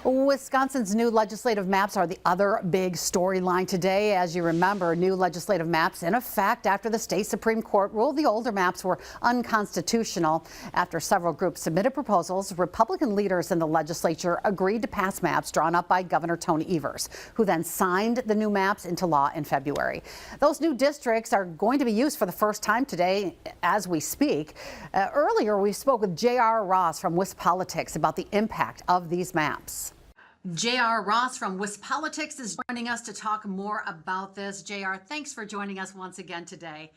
Wisconsin's new legislative maps are the other big storyline today. As you remember, new legislative maps in effect after the state Supreme Court ruled the older maps were unconstitutional. After several groups submitted proposals, Republican leaders in the legislature agreed to pass maps drawn up by Governor Tony Evers, who then signed the new maps into law in February. Those new districts are going to be used for the first time today as we speak. Earlier, we spoke with J.R. Ross from WisPolitics about the impact of these maps. J.R. Ross from WisPolitics is joining us to talk more about this. J.R., thanks for joining us once again today.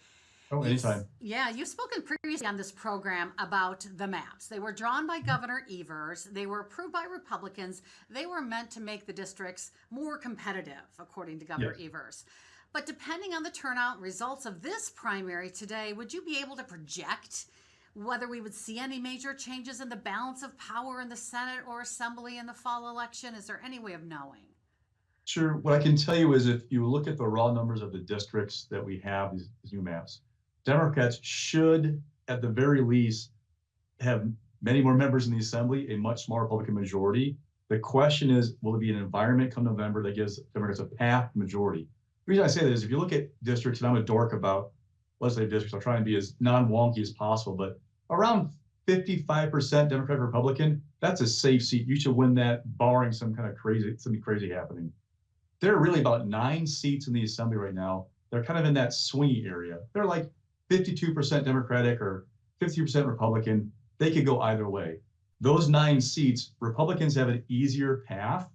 Oh, anytime. You've spoken previously on this program about the maps. They were drawn by Governor Evers. They were approved by Republicans. They were meant to make the districts more competitive, according to Governor Evers. But depending on the turnout and results of this primary today, would you be able to project whether we would see any major changes in the balance of power in the Senate or Assembly in the fall election? Is there any way of knowing? Sure. What I can tell you is if you look at the raw numbers of the districts that we have, these new maps, Democrats should, at the very least, have many more members in the Assembly, a much smaller Republican majority. The question is, will it be an environment come November that gives Democrats a path majority? The reason I say that is if you look at districts, and I'm a dork about legislative districts, I'll try and be as non-wonky as possible, but around 55% Democrat Republican, that's a safe seat. You should win that, barring something crazy happening. There are really about 9 seats in the Assembly right now. They're kind of in that swingy area. They're like 52% Democratic or 50% Republican. They could go either way. Those 9 seats, Republicans have an easier path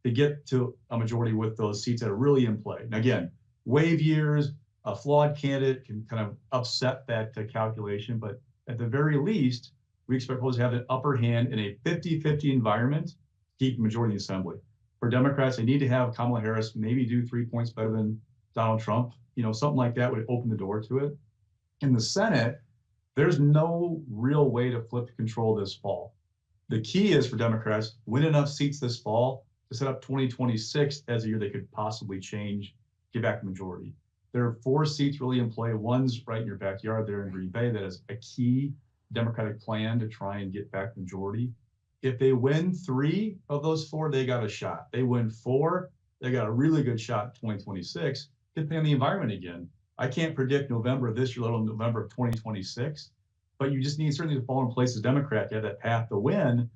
to get to a majority with those seats that are really in play. And again, wave years, a flawed candidate can kind of upset that calculation, but at the very least, we expect Republicans to have an upper hand in a 50-50 environment to keep the majority in the Assembly. For Democrats, they need to have Kamala Harris maybe do 3 points better than Donald Trump. Something like that would open the door to it. In the Senate, there's no real way to flip control this fall. The key is for Democrats, win enough seats this fall to set up 2026 as a year they could possibly change, get back the majority. There are 4 seats really in play. One's right in your backyard there in Green Bay that is a key Democratic plan to try and get back the majority. If they win 3 of those 4, they got a shot. They win 4, they got a really good shot in 2026, depending on the environment again. I can't predict November of this year, let alone November of 2026, but you just need certainly to fall in place as a Democrat to have that path to win.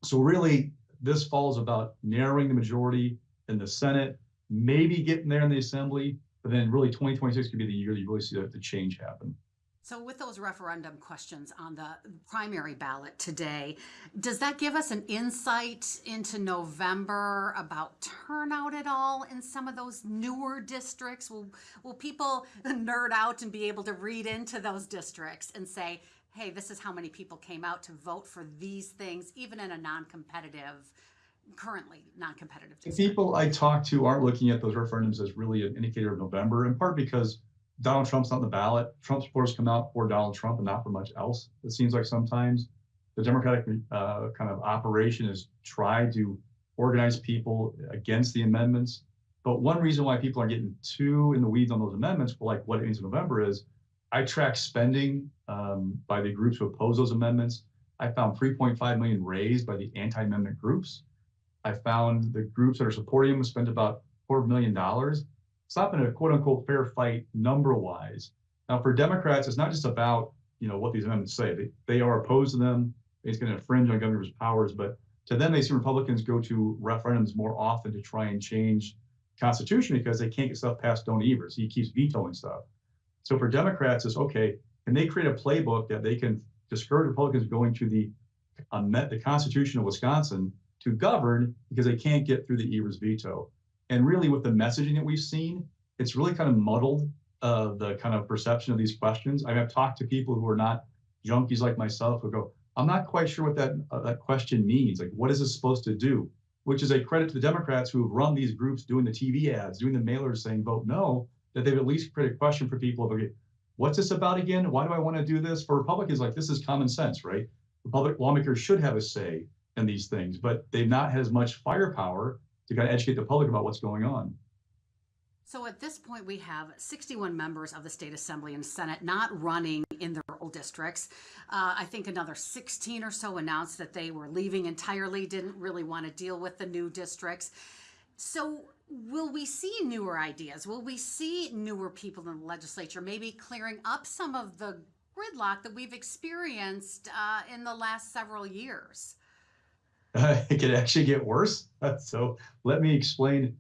So really, this fall is about narrowing the majority in the Senate, maybe getting there in the Assembly, but then really 2026 could be the year that you really see the change happen. So with those referendum questions on the primary ballot today, does that give us an insight into November about turnout at all in some of those newer districts? Will people nerd out and be able to read into those districts and say, hey, this is how many people came out to vote for these things, even in a currently non-competitive district? The people I talk to aren't looking at those referendums as really an indicator of November, in part because Donald Trump's not on the ballot. Trump supporters come out for Donald Trump and not for much else. It seems like sometimes the Democratic kind of operation is try to organize people against the amendments. But one reason why people are getting too in the weeds on those amendments, like what it means in November, is I track spending by the groups who oppose those amendments. I found $3.5 million raised by the anti-amendment groups. I found the groups that are supporting them spent about $250,000. It's not been a quote unquote fair fight number wise. Now for Democrats, it's not just about what these amendments say. They are opposed to them. It's going to infringe on governor's powers, but to them they see Republicans go to referendums more often to try and change the Constitution because they can't get stuff past Tony Evers. He keeps vetoing stuff. So for Democrats, it's okay. Can they create a playbook that they can discourage Republicans going to the Constitution of Wisconsin to govern because they can't get through the Evers veto? And really with the messaging that we've seen, it's really kind of muddled the kind of perception of these questions. I've talked to people who are not junkies like myself who go, I'm not quite sure what that question means. Like, what is this supposed to do? Which is a credit to the Democrats who have run these groups doing the TV ads, doing the mailers saying vote no, that they've at least created a question for people of, okay, what's this about again? Why do I want to do this? For Republicans, like, this is common sense, right? Republican lawmakers should have a say in these things, but they've not had as much firepower to kind of educate the public about what's going on. So at this point, we have 61 members of the state assembly and Senate not running in their old districts. I think another 16 or so announced that they were leaving entirely, didn't really want to deal with the new districts. So will we see newer ideas? Will we see newer people in the legislature maybe clearing up some of the gridlock that we've experienced in the last several years? It could actually get worse. So let me explain.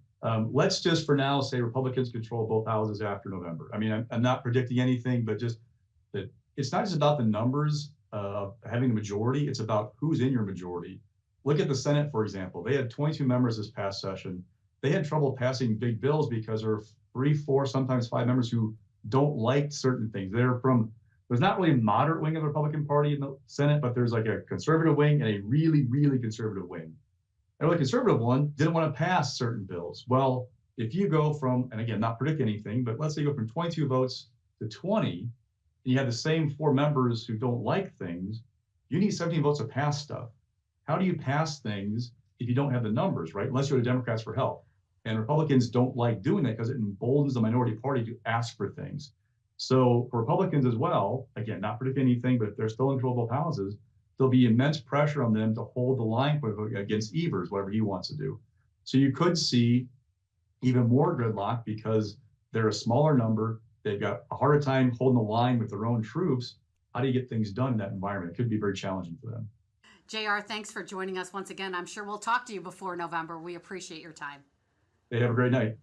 Let's just for now say Republicans control both houses after November. I mean, I'm not predicting anything, but just that it's not just about the numbers of having the majority, it's about who's in your majority. Look at the Senate, for example. They had 22 members this past session. They had trouble passing big bills because there are 3, 4, sometimes 5 members who don't like certain things. There's not really a moderate wing of the Republican Party in the Senate, but there's like a conservative wing and a really, really conservative wing. And the conservative one didn't want to pass certain bills. Well, if you go from, and again, not predict anything, but let's say you go from 22 votes to 20, and you have the same 4 members who don't like things, you need 17 votes to pass stuff. How do you pass things if you don't have the numbers, right? Unless you go to Democrats for help. And Republicans don't like doing that because it emboldens the minority party to ask for things. So for Republicans as well, again, not predicting anything, but if they're still in control of both houses, there'll be immense pressure on them to hold the line against Evers, whatever he wants to do. So you could see even more gridlock because they're a smaller number. They've got a harder time holding the line with their own troops. How do you get things done in that environment? It could be very challenging for them. JR, thanks for joining us once again. I'm sure we'll talk to you before November. We appreciate your time. They have a great night.